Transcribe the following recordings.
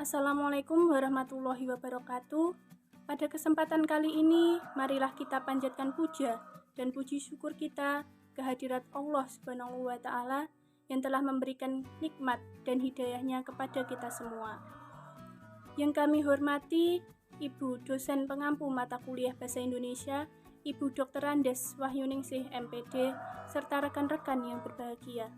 Assalamualaikum warahmatullahi wabarakatuh. Pada kesempatan kali ini, marilah kita panjatkan puja dan puji syukur kita kehadirat Allah Subhanahu wa Ta'ala yang telah memberikan nikmat dan hidayahnya kepada kita semua. Yang kami hormati Ibu dosen pengampu mata kuliah Bahasa Indonesia, Ibu Dr. Andes Wahyuningsih MPD, serta rekan-rekan yang berbahagia.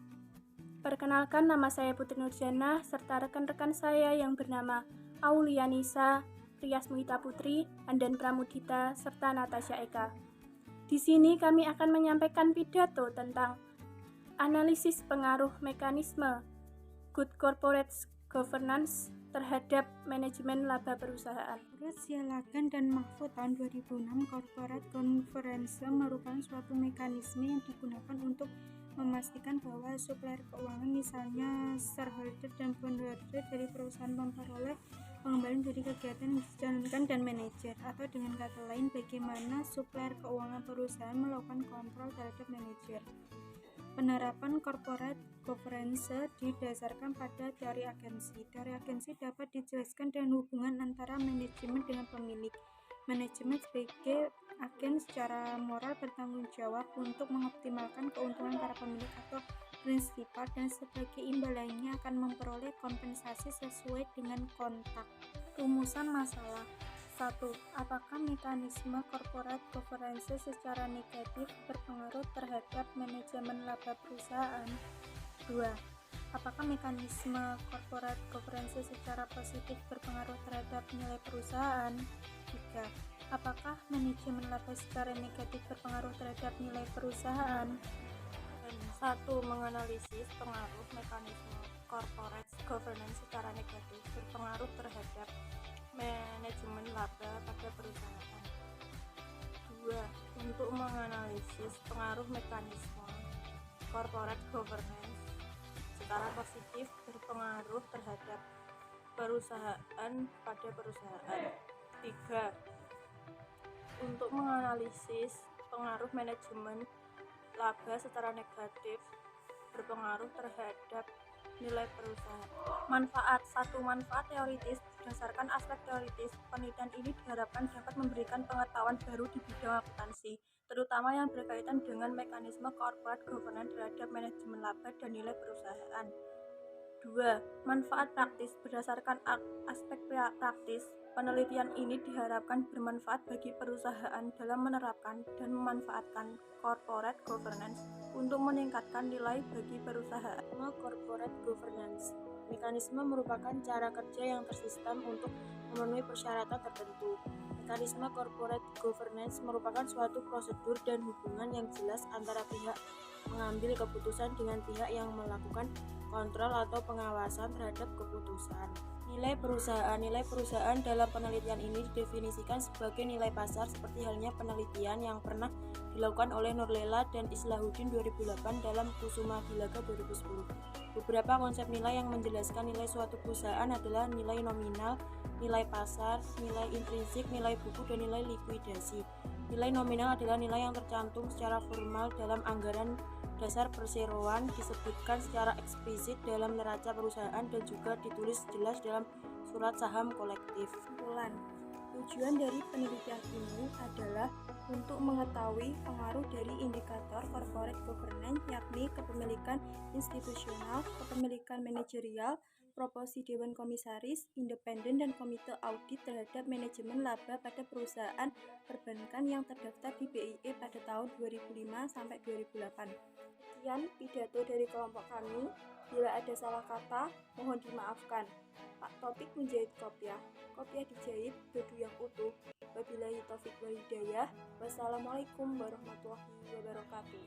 Perkenalkan, nama saya Putri Nurjana, serta rekan-rekan saya yang bernama Aulianisa, Priyas Muhita Putri, Andan Pramudita, serta Natasha Eka. Di sini kami akan menyampaikan pidato tentang analisis pengaruh mekanisme good corporate governance terhadap manajemen laba perusahaan. Menurut Sialagan dan Mahfud tahun 2006, corporate governance merupakan suatu mekanisme yang digunakan untuk memastikan bahwa supplier keuangan, misalnya shareholder dan bondholder dari perusahaan, memperoleh pengembalian dari kegiatan yang dijalankan dan manajer, atau dengan kata lain, bagaimana supplier keuangan perusahaan melakukan kontrol terhadap manajer. Penerapan corporate governance didasarkan pada teori agensi. Teori agensi dapat dijelaskan dengan hubungan antara manajemen dengan pemilik. Manajemen sebagai agen secara moral bertanggung jawab untuk mengoptimalkan keuntungan para pemilik atau prinsipal, dan sebagai imbalannya akan memperoleh kompensasi sesuai dengan kontrak. Rumusan masalah. 1. Apakah mekanisme corporate governance secara negatif berpengaruh terhadap manajemen laba perusahaan? 2. Apakah mekanisme corporate governance secara positif berpengaruh terhadap nilai perusahaan? 3. Apakah manajemen laba secara negatif berpengaruh terhadap nilai perusahaan? 1. Menganalisis pengaruh mekanisme corporate governance secara negatif berpengaruh terhadap manajemen laba pada perusahaan. 2. Untuk menganalisis pengaruh mekanisme corporate governance secara positif berpengaruh terhadap perusahaan pada perusahaan. 3. Untuk menganalisis pengaruh manajemen laba secara negatif berpengaruh terhadap nilai perusahaan. Manfaat. 1. Manfaat teoritis. Berdasarkan aspek teoritis, penelitian ini diharapkan dapat memberikan pengetahuan baru di bidang akuntansi, terutama yang berkaitan dengan mekanisme corporate governance terhadap manajemen laba dan nilai perusahaan. 2. Manfaat praktis. Berdasarkan aspek praktis, penelitian ini diharapkan bermanfaat bagi perusahaan dalam menerapkan dan memanfaatkan corporate governance untuk meningkatkan nilai bagi perusahaan. Corporate governance. Mekanisme merupakan cara kerja yang tersistem untuk memenuhi persyaratan tertentu. Mekanisme corporate governance merupakan suatu prosedur dan hubungan yang jelas antara pihak mengambil keputusan dengan pihak yang melakukan kontrol atau pengawasan terhadap keputusan. Nilai perusahaan. Nilai perusahaan dalam penelitian ini didefinisikan sebagai nilai pasar, seperti halnya penelitian yang pernah dilakukan oleh Nurlela dan Islahuddin 2008 dalam Kusuma Dilaga 2010. Beberapa konsep nilai yang menjelaskan nilai suatu perusahaan adalah nilai nominal, nilai pasar, nilai intrinsik, nilai buku, dan nilai likuidasi. Nilai nominal adalah nilai yang tercantum secara formal dalam anggaran dasar perseroan, disebutkan secara eksplisit dalam neraca perusahaan, dan juga ditulis jelas dalam surat saham kolektif. Kesimpulan. Tujuan dari penelitian ini adalah untuk mengetahui pengaruh dari indikator corporate governance, yakni kepemilikan institusional, kepemilikan manajerial, proporsi dewan komisaris, independen, dan komite audit terhadap manajemen laba pada perusahaan perbankan yang terdaftar di BIE pada tahun 2005 sampai 2008. Sekian pidato dari kelompok kami. Bila ada salah kata, mohon dimaafkan. Pak Topik menjahit kopiah dijahit, bedu yang utuh. Wabillahi taufik wal hidayah. Wassalamualaikum warahmatullahi wabarakatuh.